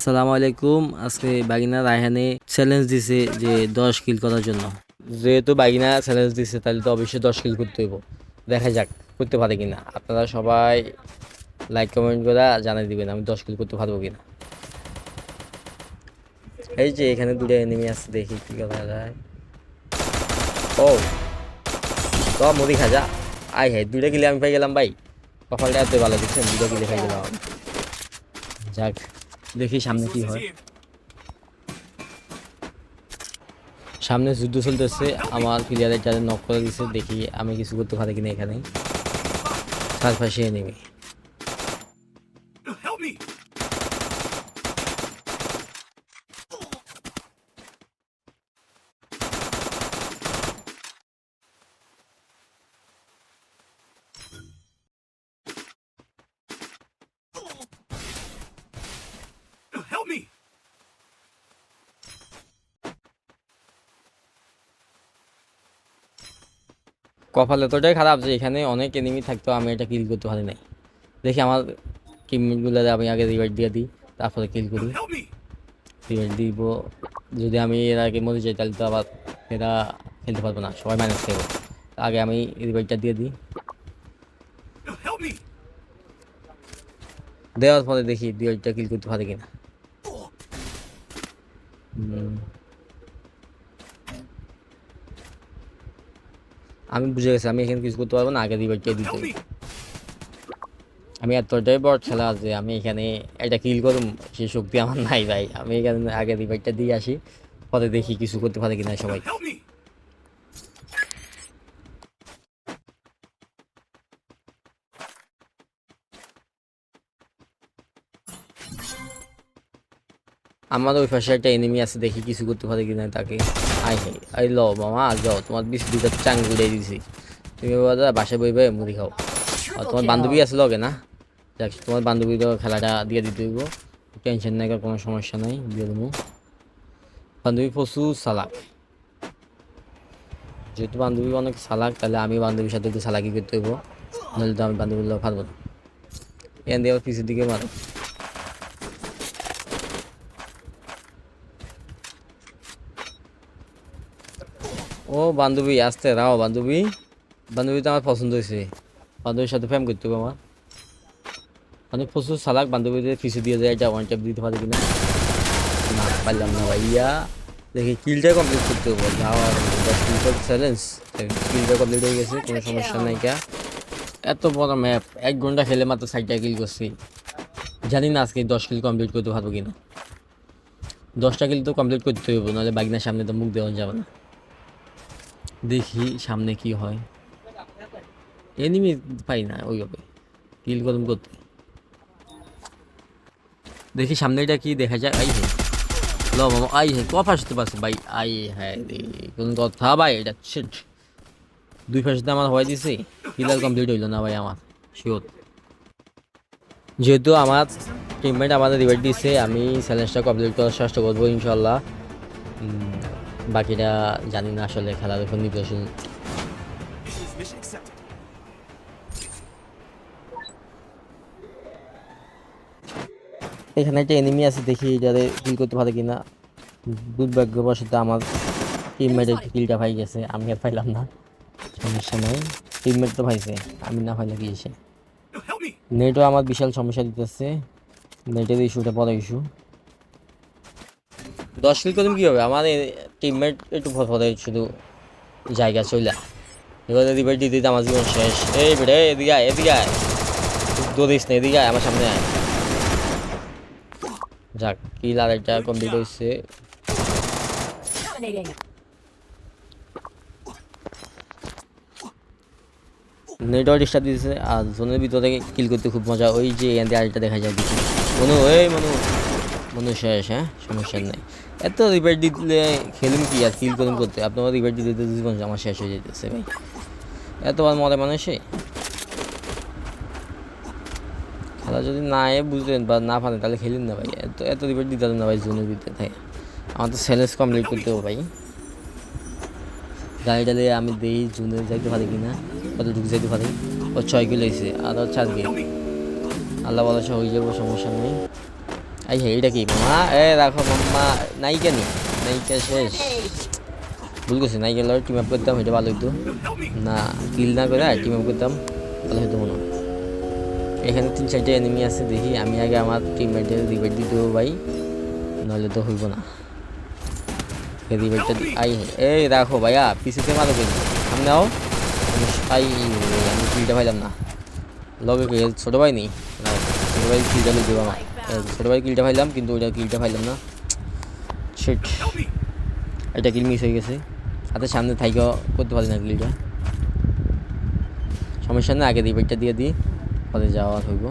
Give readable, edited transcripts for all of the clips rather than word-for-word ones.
আসসালামু আলাইকুম। আজকে বাগিনা রায়হানে চ্যালেঞ্জ দিছে যে 10 কিল করার জন্য। যেহেতু বাগিনা চ্যালেঞ্জ দিছে তাহলে তো অবশ্যই 10 কিল করতে হইব। দেখা যাক করতে পারে কিনা। আপনারা সবাই লাইক কমেন্ট করে জানাই দিবেন আমি 10 কিল করতে পারবো কিনা। এই যে এখানে দুটো এনিমি আছে, দেখি কি করা যায়। ও তো মুদি খাজা আই হ্যাঁ, দুটো কিলে আমি পাই গেলাম ভাই। কপালটা এত ভালো দিচ্ছেন, দুটো কিলে পাই গেলাম। যাক দেখি সামনে কি হয়। সামনে যুদ্ধ চলতেছে, আমার প্লেয়ারের যারা নক করে দিছে, দেখি আমি কিছু করতে পারি কিনা। এখানে চারপাশে নেমে কপাল এতটাই খারাপ যে এখানে অনেক এনিমি থাকতো, আমি এটা কিল করতে পারি নাই। দেখি আমার টিমমেটগুলো আমি আগে রিভাইভ দিয়ে দিই, তারপরে কিল করি। রিভাইভ দিব, যদি আমি এর আগে মরে যাই তাহলে তো আবার এরা খেলতে পারবো না, সবাই মাইনাস খাবো। আগে আমি রিভাইভটা দিয়ে দিই, দেওয়ার পরে দেখি রিভাইভটা কিল করতে পারি কিনা। আমি বুঝে গেছি আমি এখানে কিছু করতে পারবো না, আগে রিভাইভটা দিতে হবে। আমি এতটাই বড় খেলা আছে, আমি এখানে একটা কিল করুম সেই শক্তি আমার নাই ভাই। আমি এখানে আগে রিভাইভটা দিয়ে আসি, পরে দেখি কিছু করতে পারে কিনা সবাই। আমার ওই পাশে একটা এনিমি আছে, দেখি কিছু করতে পারে কিনা তাকে। আই হাই আই ল মামা, যাও তোমার বিশ দুইটা চাং উড়াই দিছি। তুমি বাসায় বই বই মুড়ি খাও। আর তোমার বান্ধবী আছে লগে না? যাক, তোমার বান্ধবীর খেলাটা দিয়ে দিতে হইব, টেনশন নাই, কোনো সমস্যা নাই, দিয়ে দেবো। বান্ধবী প্রচুর চালাক, যেহেতু বান্ধবী অনেক চালাক তাহলে আমি বান্ধবীর সাথে একটু চালাকি করতে হইব, নাহলে তো আমি বান্ধবীর পারবো না। এখান দিয়ে আবার পিছের দিকে মারো। ও বান্ধবী আসতে রাও, বান্ধবী বান্ধবী তো আমার পছন্দ হয়েছে, বান্ধবীর সাথে প্রেম করতে হবে আমার। মানে প্রচুর চালাক, বান্ধবীদের পিছু দিয়ে যায়, এটা ওয়ান ট্যাপ দিতে পারে কিনা। না পারলাম না ভাইয়া। দেখি কিলটা কমপ্লিট করতে হবে, যাওয়ার 10 কিল চ্যালেঞ্জ। কিলটা কমপ্লিট হয়ে গেছে, কোনো সমস্যা নাই। কা এত বড় ম্যাপ 1 ঘন্টা খেলে মাত্র 60টা কিল করছি। জানি না আজকে 10 কিল কমপ্লিট করতে পারবো কিনা। 10টা কিল তো কমপ্লিট করতে হইব, নাহলে বাগনার সামনে তো মুখ দেওয়া যাবে না। দেখি সামনে কি হয়। এনিমি পাই না ওইভাবে কিল গরম করতে। দেখি সামনে এটা কি দেখা যায়। আই হ্যাঁ ল মামা, আই হ্যাঁ কফা আসতে পারছে ভাই। আই হ্যাঁ রে, কোন কথা ভাই, এটা শিট। দুই পাশে আমার হয়ে দিছে, কিলার কমপ্লিট হইলো না ভাই আমার, শিওর। যেহেতু আমার টিমমেট আমাদের রিভাইভ দিচ্ছে, আমি চ্যালেঞ্জটা কমপ্লিট করার চেষ্টা করবো ইনশাল্লাহ। বাকিটা জানি না, আসলে খেলার উপর নির্ভরশীল। এখানে একটা এনিমি আছে, দেখি এটারে কিল করতে পারে কিনা। দুর্ভাগ্যবশত আমার টিমমেটের কিলটা পাই গেছে, আমি আর পাইলাম না। সমস্যা নাই, টিমমেট তো পাইছে, আমি না পাইলে কি এসে। নেটও আমার বিশাল সমস্যা দিতেছে, নেটের ইস্যুটা বড় ইস্যু। 10 কিল করুন কি হবে, আমার টিমমেট একটু ফটফটে শুধু জায়গা চইলা। এবার রিভাইভ দিতে দিতে আমার জীবন শেষ। এই বেটে এদিকে আয়, এদিকে আয়, দৌড়িস না, এদিকে আয় আমার সামনে আয়। যাক, কিল আর একটা কমপ্লিট হয়েছে। নেটওয়ার্ক ডিস্টার্ব দিতেছে, আর জোনের ভিতরে কিল করতে খুব মজা। ওই যে এখান থেকে আরেকটা দেখা যায়, দেখি মনু, এই মনু, মনু শেষ। হ্যাঁ সমস্যা নেই, এত রিভাইভ দিলে খেলুন কি আর কিল করুন করতে। আপনার রিভাইভ দিতে দিতে জীবন আমার শেষ হয়ে যেতেছে ভাই, এতবার মরে মানুষে। খেলা যদি না বুঝলেন বা না পারেন তাহলে খেলুন না ভাই, এত এত রিভাইভ দিতে না ভাই জোনের ভিতরে থাকে। আমার তো চ্যালেঞ্জ কমপ্লিট করতে হবে ভাই। গাড়িটা দিয়ে আমি দেই জুনে যাইতে পারি কিনা, কত ঢুকে যাইতে পারি। ও 6 কিলো হয়েছে, আর 4 কিলো, আল্লাহ বলা হয়ে যাবো, সমস্যা নেই। আই হে এটা কি মামা? এ রাখো মাম্মা, নায়িকা নি, নায়িকা শেষ। ভুল করছি, নায়িকা লড় টিম আপ করতাম, এটা ভালো হইতো না। কিল না করে টিম আপ করতাম, ভালো হইতো মনে হয়। এখানে 3-4টা এনিমি আছে, দেখি আমি আগে আমার টিমমেটের রিভাইভ দিতে দেবো ভাই, নাহলে তো হইব না। রিভাইভটা আই এই রাখো ভাইয়া, পিসিতে মারো কিন্তু সামনে আও। আই আমি কিলটা পাইলাম না, লগে কে ছোটো ভাই নেই, ছোটো ভাই কিলটা লিখে দেবো আমার। ছোটো ভাই কিলটা পাইলাম, কিন্তু ওইটা কিলটা পাইলাম না। শিট, এটা কিল মিস হয়ে গেছে। হাতে সামনে থাইকেও করতে পারি না কিলটা, সমস্যা না, আগে রিভাইভটা দিয়ে দিই, পরে যাওয়া হইব।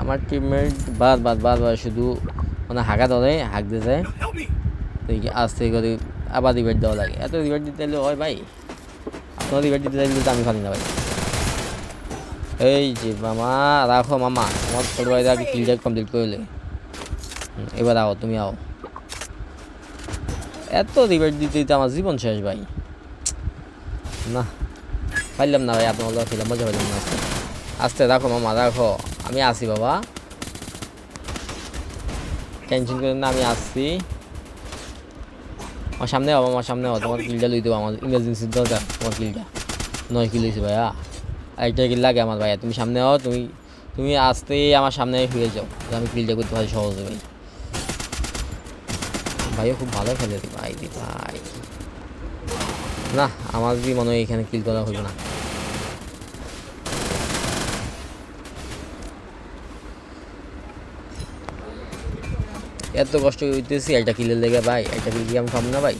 আমার টিমমেট বারবার শুধু মানে হাঁকা ধরে, হাঁক দিয়ে যায়, আস্তে করে আবার রিভাইভ দেওয়া লাগে। এত রিভাইভ দিতে চাইলে হয় ভাই? আপনার রিভাইভ দিতে চাইলে তো আমি পারি না ভাই। এই যে মামা রাখো মামা, আমার ছোটো ভাইরা আগে কিলটা কমপ্লিট করলে, এবার আও, তুমি আও। এত রিভাইভ দিতে দিতে আমার জীবন শেষ ভাই। না পাইলাম না ভাই, আপনার মজা খেলাম, মজা পাইলাম না। আস্তে আস্তে রাখো মামা রাখো, আমি আসি বাবা, টেনশন করেন না, আমি আসছি। আমার সামনে হবো, আমার সামনে হবো, তোমার কিলটা লই দেবো, আমার ইমার্জেন্সির দরকার তোমার কিলটা। 9 কিল হয়েছে ভাইয়া, একটা কিল লাগে আমার ভাইয়া, তুমি সামনে হও, তুমি তুমি আসতেই আমার সামনে হয়ে যাও, আমি কিলটা করতে পারি সহজে ভাই। ভাইও খুব ভালো খেলে রে ভাই রে ভাই। না আমার কি মনে হয় এখানে কিল করা হইব না। এত কষ্ট হইতেছি একটা কিলের লেগে ভাই, একটা কিল কি আমি পাবো না ভাই?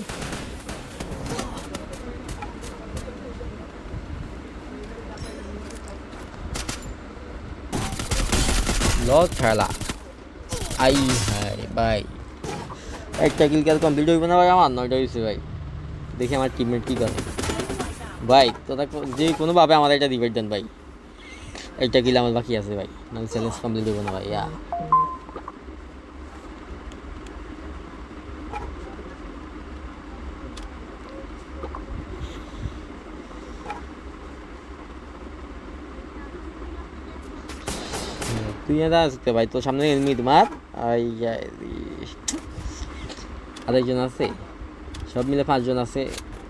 লস খেলা আই হাই ভাই, একটা কিল কাল কমপ্লিট হইব না ভাই আমার, 9টা হয়েছে ভাই। দেখি আমার টিমমেট কী করে ভাই, তোরা যে কোনোভাবে আমার একটা রিভাইভ দেন ভাই, একটা কিল আমার বাকি আছে ভাই, নাহলে চ্যালেঞ্জ কমপ্লিট হইব না ভাই। তুই এটা আসতে ভাই, তোর সামনে এনিমি তোমার। আই আরেকজন আছে, সব মিলে 5 জন আছে,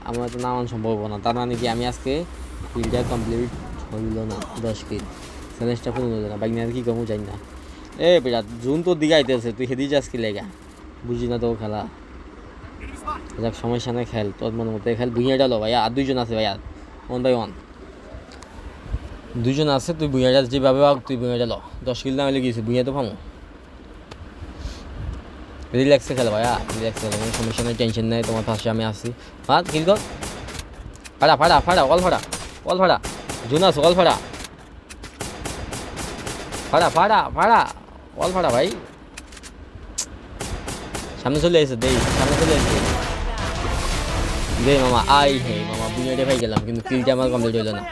আমার তো নামান সম্ভব না। তার মানে কি আমি আজকে কিলটা কমপ্লিট হইল না, 10 কিল, চ্যালেঞ্জটা পূর্ণ হইল না। বাইক নিয়ে কি কমু জানি না। এ বিরাট জুন তোর দিকে আইতেছে, তুই হেদি যাস কি লেগা, বুঝি না তো খেলা। যাক সমস্যা নেই, খেল তোর মনের মতো খেল। ভুইয়াটা লো ভাইয়া, আর 2জন আছে ভাইয়া, 1 by 1 2জন আছে। তুই ভুইয়াটা যেভাবে হোক তুই ভুইয়াটা লো, 10 কিল না হলে গিয়েছে, ভুইয়া তো পামো। রিল্যাক্সে খেলো ভাইয়া, রিল্যাক্সে খেলো, কোনো সমস্যা নেই, টেনশন নেই, তোমার পাশে আমি আসছি। হ্যাঁ কিল কর, ফাড়া ফাড়া ফাড়া, অল ফাড়া, অল ফাড়া, জুনাস অল ফাড়া, ফাড়া ফাড়া ফাড়া, অল ফাড়া ভাই। সামনে চলে এসে দেই, সামনে চলে এসে দে মামা। আই হে মামা, বুনিয়াটে ভাই গেলাম, কিন্তু কিলটা আমার কমপ্লিট হইলো না।